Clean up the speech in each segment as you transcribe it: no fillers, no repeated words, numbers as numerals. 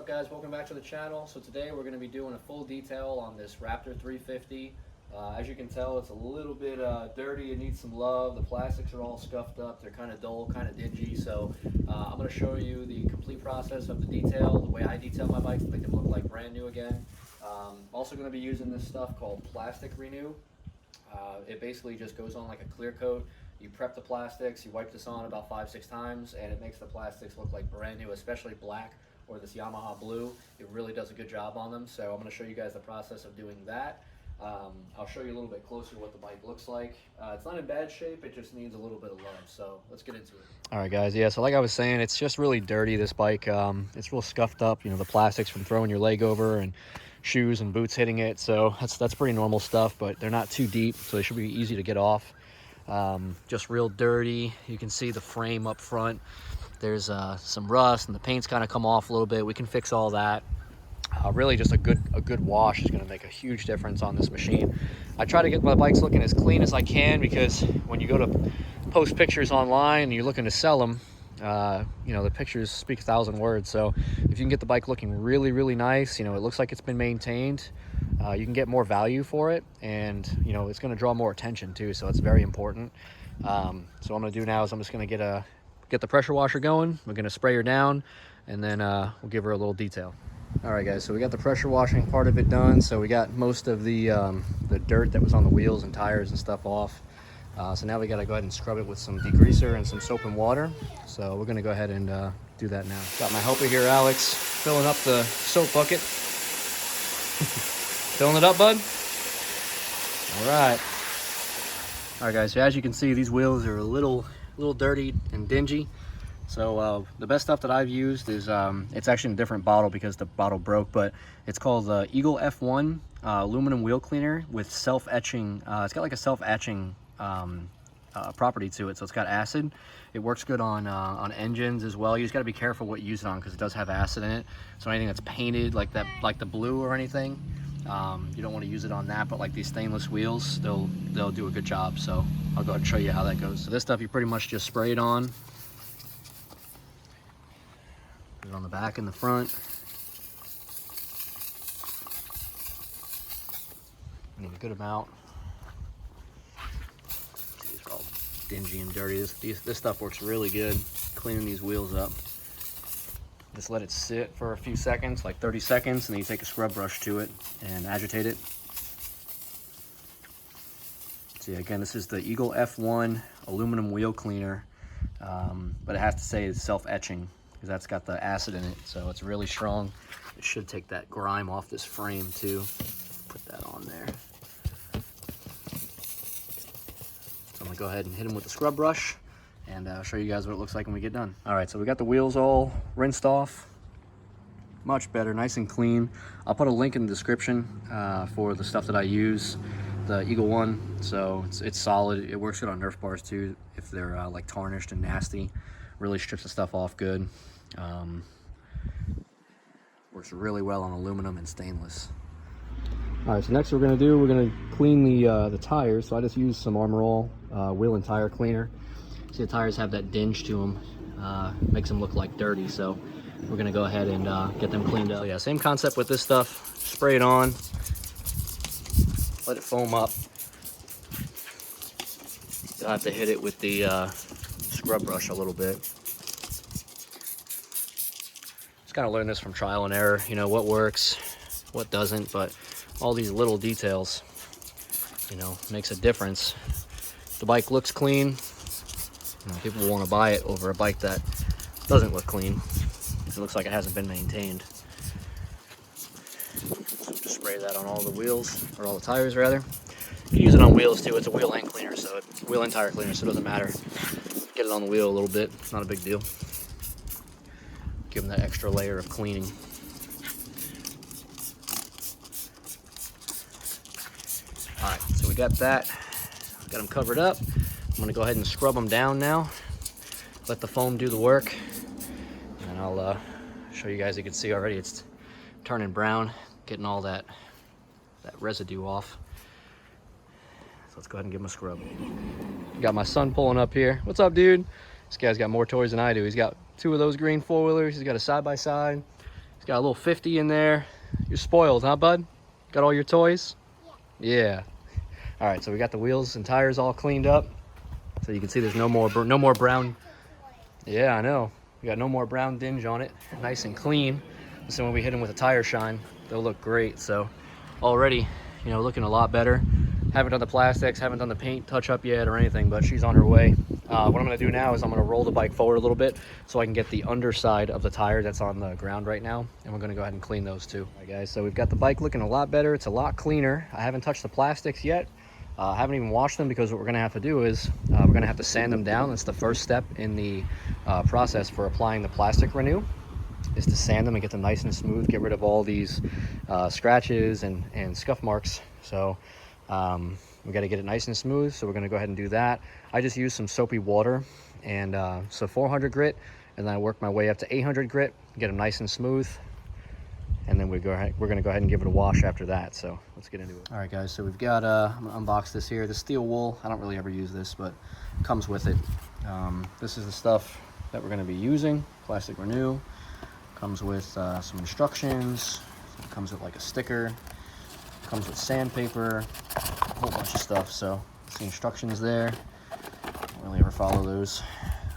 up, guys? Welcome back to the channel. So today we're going to be doing a full detail on this Raptor 350. As you can tell, it's a little bit dirty. It needs some love. The plastics are all scuffed up. They're kind of dull, kind of dingy. So I'm going to show you the complete process of the detail, the way I detail my bikes to make them look like brand new again. Also going to be using this stuff called Plastic Renew. It basically just goes on like a clear coat. You prep the plastics, you wipe this on about 5-6 times, and it makes the plastics look like brand new, especially black or this Yamaha blue. It really does a good job on them. So I'm going to show you guys the process of doing that. I'll show you a little bit closer what the bike looks like. It's not in bad shape, it just needs a little bit of love. So let's get into it. All right, guys. Yeah, so like I was saying, it's just really dirty, this bike. It's real scuffed up, you know, the plastics from throwing your leg over and shoes and boots hitting it. So that's pretty normal stuff, but they're not too deep, so they should be easy to get off. Just real dirty. You can see the frame up front. There's some rust and the paint's kind of come off a little bit. We can fix all that. Really just a good wash is going to make a huge difference on this machine. I try to get my bikes looking as clean as I can, because when you go to post pictures online and you're looking to sell them, you know, the pictures speak 1,000 words. So if you can get the bike looking really nice, you know, it looks like it's been maintained, you can get more value for it, and you know, it's going to draw more attention too, so it's very important. So what I'm going to do now is I'm just going to get the pressure washer going. We're going to spray her down, and then we'll give her a little detail. All right, guys, so we got the pressure washing part of it done. So we got most of the dirt that was on the wheels and tires and stuff off. So now we got to go ahead and scrub it with some degreaser and some soap and water. So we're going to go ahead and do that now. Got my helper here, Alex, filling up the soap bucket. Filling it up, bud? All right. All right, guys, so as you can see, these wheels are a little dirty and dingy. So the best stuff that I've used is, it's actually in a different bottle because the bottle broke, but it's called the Eagle F1 aluminum wheel cleaner with self-etching. It's got like a self-etching property to it, so it's got acid. It works good on engines as well. You just got to be careful what you use it on, because it does have acid in it. So anything that's painted like that, like the blue or anything, you don't want to use it on that. But like these stainless wheels, they'll do a good job. So I'll go ahead and show you how that goes. So this stuff you pretty much just spray it on. Put it on the back and the front. I need a good amount. These are all dingy and dirty. This stuff works really good cleaning these wheels up. Just let it sit for a few seconds, like 30 seconds, and then you take a scrub brush to it and agitate it. So yeah, again, this is the Eagle F1 aluminum wheel cleaner, but it has to say it's self-etching, because that's got the acid in it, so it's really strong. It should take that grime off this frame too. Put that on there. So I'm gonna go ahead and hit them with the scrub brush and show you guys what it looks like when we get done. All right, so we got the wheels all rinsed off. Much better, nice and clean. I'll put a link in the description for the stuff that I use, the Eagle one. So it's solid. It works good on Nerf bars too, if they're like tarnished and nasty. Really strips the stuff off good. Works really well on aluminum and stainless. All right, so next we're gonna clean the tires. So I just used some Armor All wheel and tire cleaner. See, the tires have that dinge to them, makes them look like dirty. So we're gonna go ahead and get them cleaned up. So yeah, same concept with this stuff. Spray it on, let it foam up. You'll have to hit it with the scrub brush a little bit. Just gotta learn this from trial and error. You know, what works, what doesn't, but all these little details, you know, makes a difference. If the bike looks clean, you know, people will want to buy it over a bike that doesn't look clean. It looks like it hasn't been maintained. So just spray that on all the wheels, or all the tires rather. You can use it on wheels too. It's a wheel and cleaner, so wheel and tire cleaner, so it doesn't matter. Get it on the wheel a little bit. It's not a big deal. Give them that extra layer of cleaning. All right, so we got that. Got them covered up. I'm gonna go ahead and scrub them down now. Let the foam do the work. And I'll show you guys. You can see already it's turning brown, getting all that residue off. So let's go ahead and give him a scrub. Got my son pulling up here. What's up, dude? This guy's got more toys than I do. He's got 2 of those green 4-wheelers. He's got a side-by-side. It's got a little 50 in there. You're spoiled, huh, bud? Got all your toys? Yeah. All right, so we got the wheels and tires all cleaned up. So you can see there's no more brown. Yeah, I know. We got no more brown dinge on it. Nice and clean. So when we hit them with a tire shine, they'll look great. So already, you know, looking a lot better. Haven't done the plastics, haven't done the paint touch up yet or anything, but she's on her way. What I'm gonna do now is I'm gonna roll the bike forward a little bit so I can get the underside of the tire that's on the ground right now. And we're gonna go ahead and clean those too. All right, guys, so we've got the bike looking a lot better. It's a lot cleaner. I haven't touched the plastics yet. I haven't even washed them because what we're gonna have to do is we're gonna have to sand them down. That's the first step in the process for applying the plastic renew, is to sand them and get them nice and smooth, get rid of all these scratches and scuff marks. So we got to get it nice and smooth, so we're going to go ahead and do that. I just use some soapy water and so 400 grit, and then I work my way up to 800 grit, get them nice and smooth, and then we're going to go ahead and give it a wash after that. So let's get into it. All right, guys, so we've got I'm going to unbox this here. The steel wool, I don't really ever use this, but it comes with it. This is the stuff that we're going to be using. Plastic Renew comes with some instructions. It comes with like a sticker. Comes with sandpaper, a whole bunch of stuff. So it's the instructions there. Don't really ever follow those.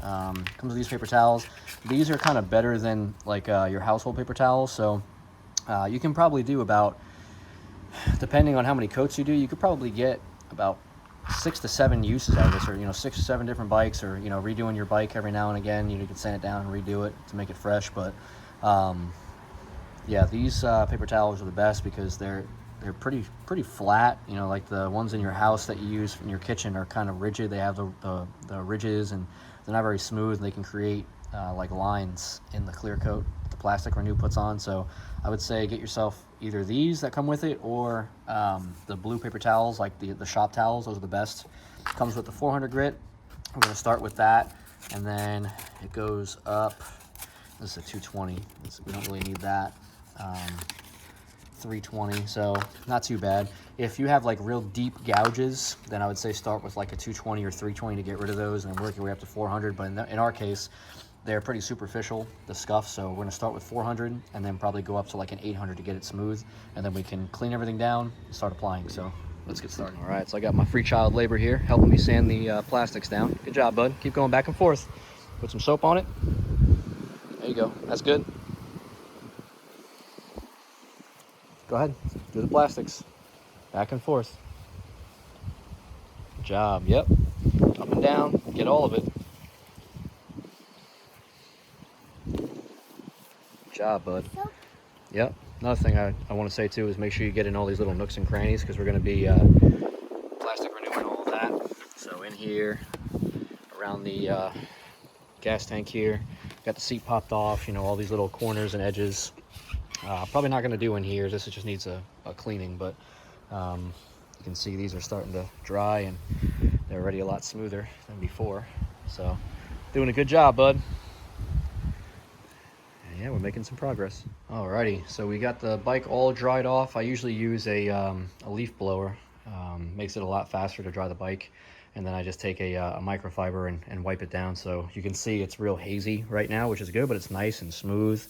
Comes with these paper towels. These are kind of better than like your household paper towels. So you can probably do about, depending on how many coats you do, you could probably get about 6 to 7 uses out of this, or 6 or 7 different bikes, or redoing your bike every now and again. You can sand it down and redo it to make it fresh. But yeah, these paper towels are the best because they're pretty flat. Like the ones in your house that you use in your kitchen are kind of rigid. They have the ridges, and they're not very smooth, and they can create like lines in the clear coat that the Plastic Renew puts on. So I would say get yourself either these that come with it, or the blue paper towels, like the shop towels. Those are the best. Comes with the 400 grit. We're going to start with that, and then it goes up. This is a 220. We don't really need that. 320, so not too bad. If you have like real deep gouges, then I would say start with like a 220 or 320 to get rid of those, and work your way up to 400. But in our case, they're pretty superficial, the scuff, so we're going to start with 400 and then probably go up to like an 800 to get it smooth, and then we can clean everything down and start applying. So let's get started. All right, so I got my free child labor here helping me sand the plastics down. Good job, bud. Keep going back and forth. Put some soap on it. There you go. That's good. Go ahead, do the plastics. Back and forth. Good job, yep. Up and down, get all of it. Good job, bud. Yep. Another thing I want to say too is make sure you get in all these little nooks and crannies, because we're going to be plastic renewing all of that. So in here, around the gas tank here, got the seat popped off, all these little corners and edges. Probably not going to do in here. This just needs a cleaning, but you can see these are starting to dry, and they're already a lot smoother than before. So doing a good job, bud. And yeah, we're making some progress. Alrighty, so we got the bike all dried off. I usually use a leaf blower. Makes it a lot faster to dry the bike. And then I just take a microfiber and wipe it down. So you can see it's real hazy right now, which is good, but it's nice and smooth.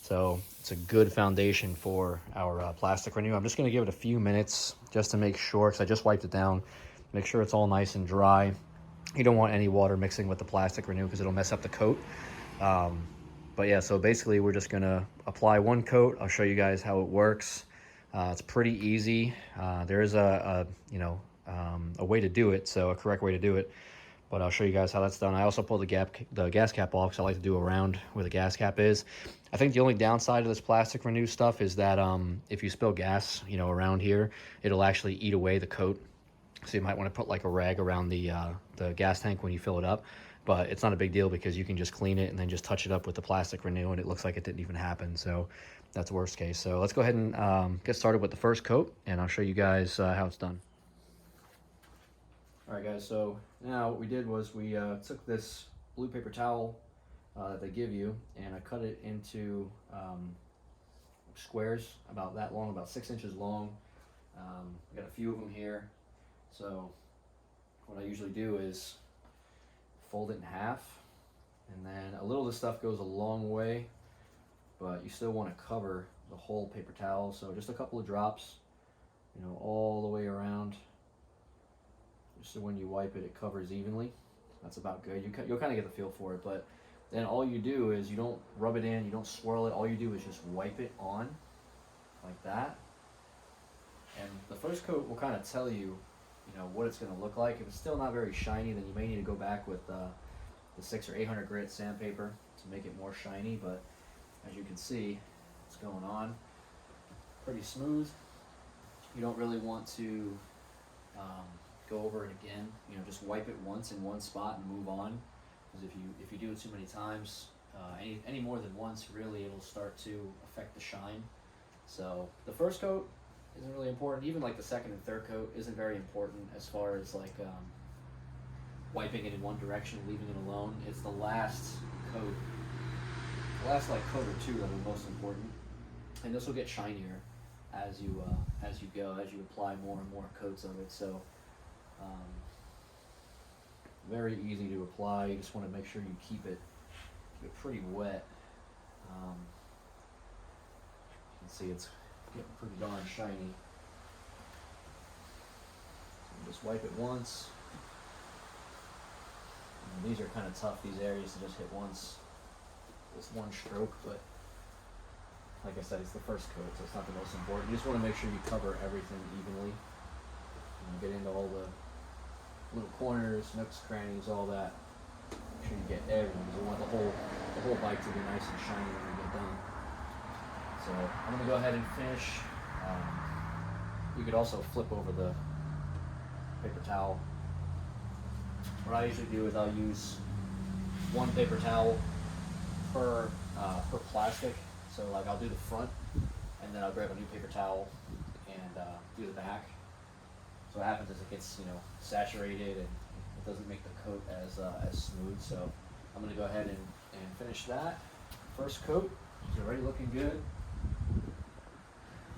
So it's a good foundation for our Plastic Renew. I'm just going to give it a few minutes just to make sure, because I just wiped it down, make sure it's all nice and dry. You don't want any water mixing with the Plastic Renew because it'll mess up the coat. But yeah, so basically we're just going to apply one coat. I'll show you guys how it works. It's pretty easy. There is a way to do it, so a correct way to do it. But I'll show you guys how that's done. I also pulled the gas cap off, because I like to do around where the gas cap is. I think the only downside of this Plastic Renew stuff is that if you spill gas, around here, it'll actually eat away the coat. So you might want to put like a rag around the gas tank when you fill it up. But it's not a big deal, because you can just clean it and then just touch it up with the Plastic Renew, and it looks like it didn't even happen. So that's worst case. So let's go ahead and get started with the first coat, and I'll show you guys how it's done. All right, guys, so now what we did was we took this blue paper towel that they give you, and I cut it into squares about that long, about 6 inches long. I got a few of them here. So what I usually do is fold it in half, and then a little of this stuff goes a long way but you still want to cover the whole paper towel. So just a couple of drops, you know, all the way around, just so when you wipe it, it covers evenly. That's about good. You'll kind of get the feel for it, but then all you do is you don't rub it in, you don't swirl it. All you do is just wipe it on like that. And the first coat will kind of tell you, you know, what it's going to look like. If it's still not very shiny, then you may need to go back with the 600 or 800 grit sandpaper to make it more shiny. But as you can see, it's going on pretty smooth. You don't really want to go over it again. You know, just wipe it once in one spot and move on. Because if you do it too many times, any more than once, really it'll start to affect the shine. So the first coat isn't really important. Even like the second and third coat isn't very important as far as like wiping it in one direction, leaving it alone. It's the last coat, like coat or two that are most important. And this will get shinier as you go, as you apply more and more coats of it. So very easy to apply. You just want to make sure you keep it pretty wet. You can see it's getting pretty darn shiny. So just wipe it once. And these are kind of tough, these areas, to just hit once, just one stroke, but like I said, it's the first coat, so it's not the most important. You just want to make sure you cover everything evenly. And get into all the little corners, nooks, crannies, all that. Make sure you get everything, because you want the whole bike to be nice and shiny when you get done. So I'm going to go ahead and finish. You could also flip over the paper towel. What I usually do is I'll use one paper towel per plastic. So like I'll do the front, and then I'll grab a new paper towel and do the back. So what happens is it gets, you know, saturated and it doesn't make the coat as smooth. So I'm going to go ahead and finish that first coat. It's already looking good.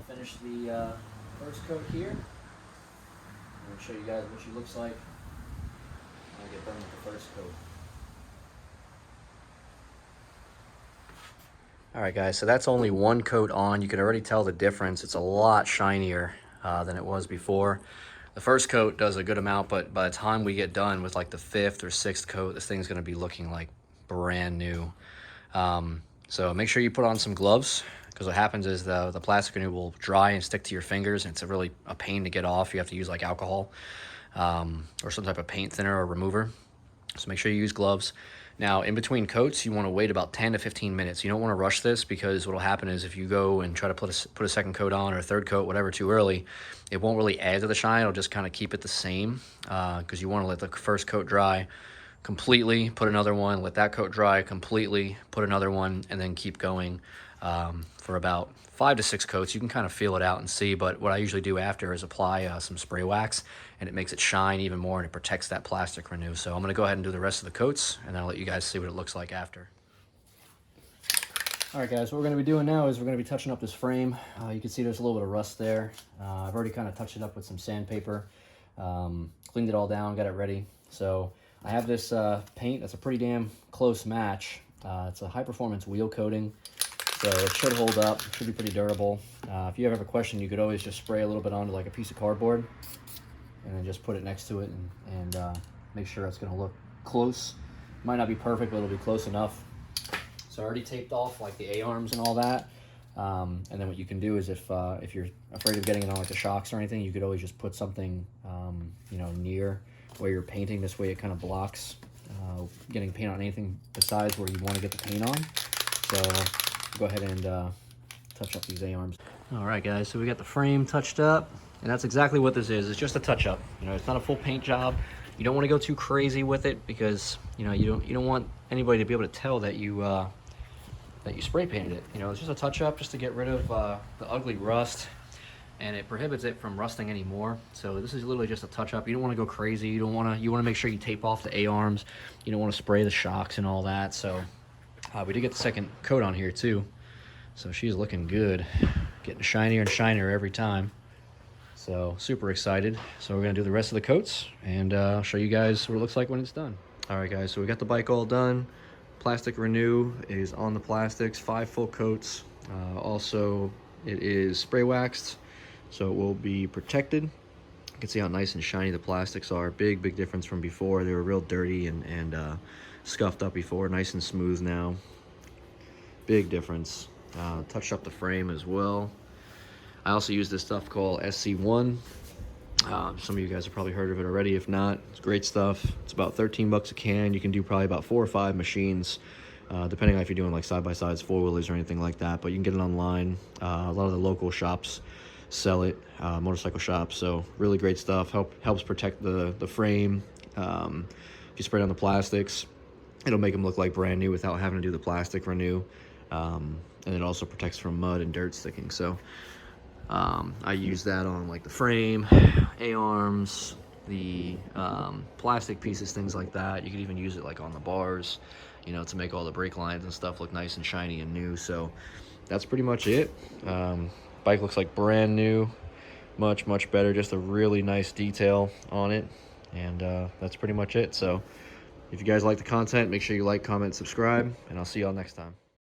Finish the first coat here. I'm going to show you guys what she looks like when I get done with the first coat. Alright guys, so that's only one coat on. You can already tell the difference. It's a lot shinier than it was before. The first coat does a good amount, but by the time we get done with like the 5th or 6th coat, this thing's going to be looking like brand new. So make sure you put on some gloves, because what happens is the plastic renew will dry and stick to your fingers, and it's really a pain to get off. You have to use like alcohol or some type of paint thinner or remover. So make sure you use gloves. Now, in between coats, you want to wait about 10 to 15 minutes. You don't want to rush this, because what will happen is if you go and try to put a second coat on or a third coat, whatever, too early, it won't really add to the shine. It'll just kind of keep it the same, because you want to let the first coat dry completely, put another one, let that coat dry completely, put another one, and then keep going for about 5 to 6 coats. You can kind of feel it out and see, but what I usually do after is apply some spray wax, and it makes it shine even more, and it protects that plastic renew. So I'm going to go ahead and do the rest of the coats, and then I'll let you guys see what it looks like after. All right, guys, what we're going to be doing now is we're going to be touching up this frame. You can see there's a little bit of rust there. I've already kind of touched it up with some sandpaper, cleaned it all down, got it ready. So I have this paint that's a pretty damn close match. It's a high-performance wheel coating, so it should hold up. It should be pretty durable. If you ever have a question, you could always just spray a little bit onto like a piece of cardboard, and then just put it next to it and make sure it's going to look close. Might not be perfect, but it'll be close enough. So I already taped off like the A-arms and all that. And then what you can do is if you're afraid of getting it on like the shocks or anything, you could always just put something you know, near where you're painting. This way it kind of blocks getting paint on anything besides where you want to get the paint on. So go ahead and touch up these A-arms. All right, guys, so we got the frame touched up, and that's exactly what this is. It's just a touch-up. You know, it's not a full paint job. You don't want to go too crazy with it, because you know you don't want anybody to be able to tell that you spray painted it. You know, it's just a touch-up just to get rid of the ugly rust, and it prohibits it from rusting anymore. So this is literally just a touch-up. You don't want to go crazy. You want to make sure you tape off the A-arms. You don't want to spray the shocks and all that. So we did get the second coat on here too. So she's looking good, getting shinier and shinier every time. So super excited. So we're gonna do the rest of the coats, and I'll show you guys what it looks like when it's done. All right, guys, so we got the bike all done. Plastic Renew is on the plastics, 5 full coats. Also, it is spray waxed, so it will be protected. You can see how nice and shiny the plastics are. Big difference from before. They were real dirty and scuffed up before. Nice and smooth now. Big difference. Touched up the frame as well. I also use this stuff called SC1. Some of you guys have probably heard of it already. If not, it's great stuff. It's about 13 bucks a can. You can do probably about 4 or 5 machines, depending on if you're doing like side-by-sides, four-wheelers, or anything like that. But you can get it online. A lot of the local shops sell it, motorcycle shops. So really great stuff. Helps protect the frame. If you spray it on the plastics, it'll make them look like brand new without having to do the plastic renew. And it also protects from mud and dirt sticking. So I use that on like the frame, A-arms, the plastic pieces, things like that. You could even use it like on the bars, you know, to make all the brake lines and stuff look nice and shiny and new. So that's pretty much it. Bike looks like brand new, much better. Just a really nice detail on it, and that's pretty much it. So if you guys like the content, make sure you like, comment, subscribe, and I'll see y'all next time.